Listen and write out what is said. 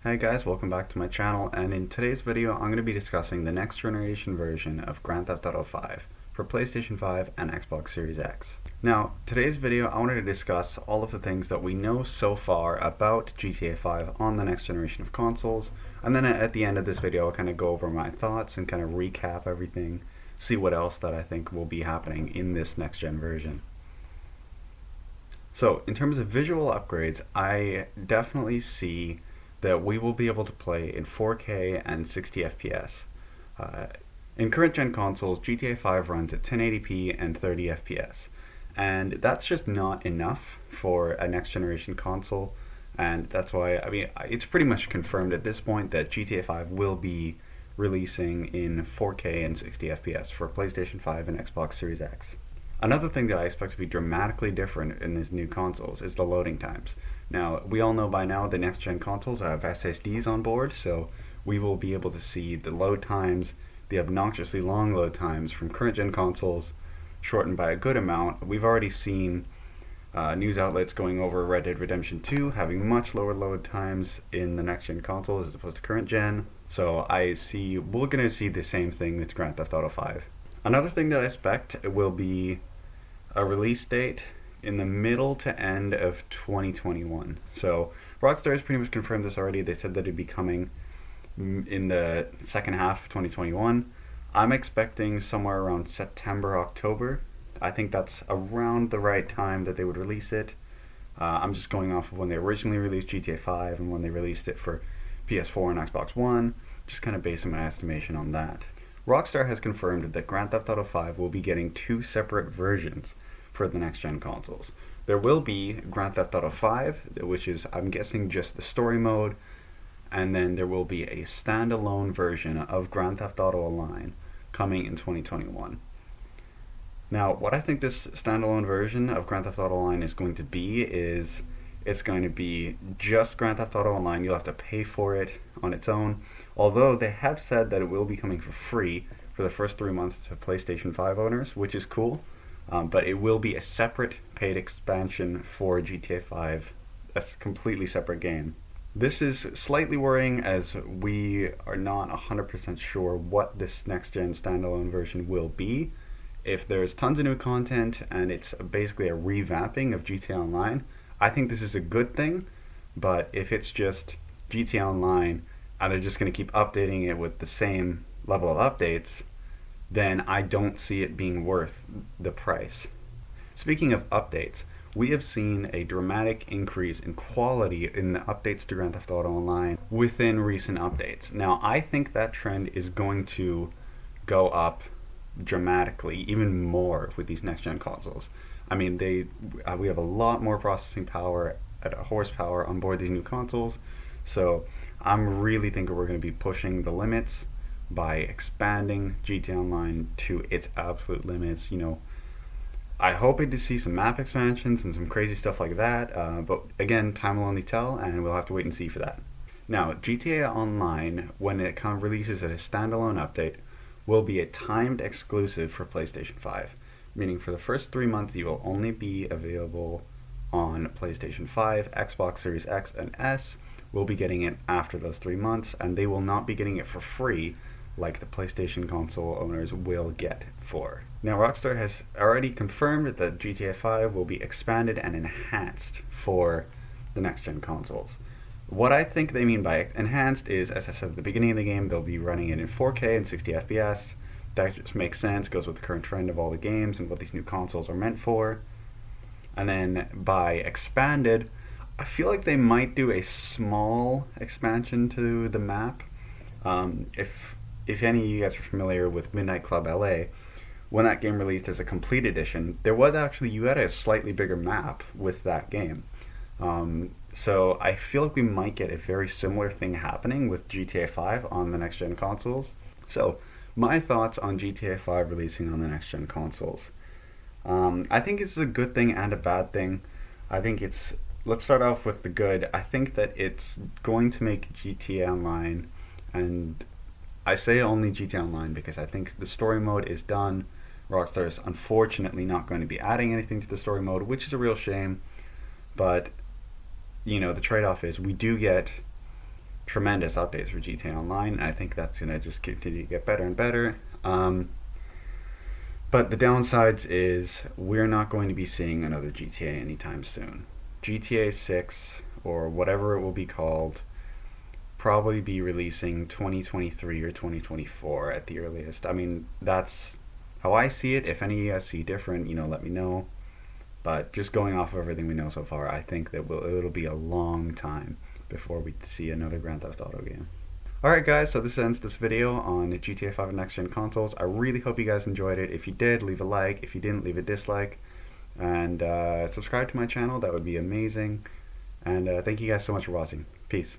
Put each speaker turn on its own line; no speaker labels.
Hi guys, welcome back to my channel, and in today's video I'm going to be discussing the next generation version of Grand Theft Auto 5 for PlayStation 5 and Xbox Series X. Now, today's video I wanted to discuss all of the things that we know so far about GTA 5 on the next generation of consoles, and then at the end of this video I'll kind of go over my thoughts and kind of recap everything, see what else that I think will be happening in this next gen version. So, in terms of visual upgrades, I definitely see that we will be able to play in 4K and 60 FPS. In current gen consoles, GTA 5 runs at 1080p and 30 FPS, and that's just not enough for a next generation console, and that's why, it's pretty much confirmed at this point that GTA 5 will be releasing in 4K and 60 FPS for PlayStation 5 and Xbox Series X. Another thing that I expect to be dramatically different in these new consoles is the loading times. Now, we all know by now the next gen consoles have SSDs on board, so we will be able to see the load times, the obnoxiously long load times from current gen consoles shortened by a good amount. We've already seen news outlets going over Red Dead Redemption 2 having much lower load times in the next gen consoles as opposed to current gen, so we're going to see the same thing with Grand Theft Auto 5. Another thing that I expect will be a release date in the middle to end of 2021. So Rockstar has pretty much confirmed this already. They said that it'd be coming in the second half of 2021. I'm expecting somewhere around September, October. I think that's around the right time that they would release it. I'm just going off of when they originally released GTA 5 and when they released it for PS4 and Xbox One, just kind of basing my estimation on that. Rockstar has confirmed that Grand Theft Auto 5 will be getting two separate versions for the next gen consoles. There will be Grand Theft Auto 5, which is, I'm guessing, just the story mode, and then there will be a standalone version of Grand Theft Auto Online coming in 2021. Now, what I think this standalone version of Grand Theft Auto Online is going to be is it's going to be just Grand Theft Auto Online. You'll have to pay for it on its own, although they have said that it will be coming for free for the first 3 months to PlayStation 5 owners, which is cool, but it will be a separate paid expansion for GTA 5, a completely separate game. This is slightly worrying as we are not 100% sure what this next-gen standalone version will be. If there's tons of new content and it's basically a revamping of GTA Online, I think this is a good thing, but if it's just GTA Online and they're just going to keep updating it with the same level of updates, then I don't see it being worth the price. Speaking of updates, we have seen a dramatic increase in quality in the updates to Grand Theft Auto Online within recent updates. Now, I think that trend is going to go up dramatically, even more with these next-gen consoles. We have a lot more processing power at a horsepower on board these new consoles, so I'm really thinking we're going to be pushing the limits by expanding GTA Online to its absolute limits. I hope to see some map expansions and some crazy stuff like that, but again, time will only tell, and we'll have to wait and see for that. Now, GTA Online, when it releases as a standalone update, will be a timed exclusive for PlayStation 5. Meaning for the first 3 months you will only be available on PlayStation 5, Xbox Series X and S will be getting it after those 3 months, and they will not be getting it for free like the PlayStation console owners will get for. Now, Rockstar has already confirmed that GTA 5 will be expanded and enhanced for the next gen consoles. What I think they mean by enhanced is, as I said at the beginning of the game, they'll be running it in 4K and 60 FPS. That just makes sense, goes with the current trend of all the games and what these new consoles are meant for. And then by expanded, I feel like they might do a small expansion to the map. If any of you guys are familiar with Midnight Club LA, when that game released as a complete edition, you had a slightly bigger map with that game. So I feel like we might get a very similar thing happening with GTA 5 on the next gen consoles. So my thoughts on GTA 5 releasing on the next gen consoles. I think it's a good thing and a bad thing. Let's start off with the good. I think that it's going to make GTA Online, and I say only GTA Online because I think the story mode is done. Rockstar's unfortunately not going to be adding anything to the story mode, which is a real shame, but the trade-off is we do get tremendous updates for GTA Online, and I think that's going to just continue to get better and better. But the downsides is we're not going to be seeing another GTA anytime soon. GTA 6, or whatever it will be called, probably be releasing 2023 or 2024 at the earliest. I mean, that's how I see it. If any of you guys see different, let me know. But just going off of everything we know so far, I think that it'll be a long time before we see another Grand Theft Auto game. Alright guys, so this ends this video on GTA 5 and next gen consoles. I really hope you guys enjoyed it. If you did, leave a like. If you didn't, leave a dislike. And subscribe to my channel, that would be amazing. And thank you guys so much for watching. Peace.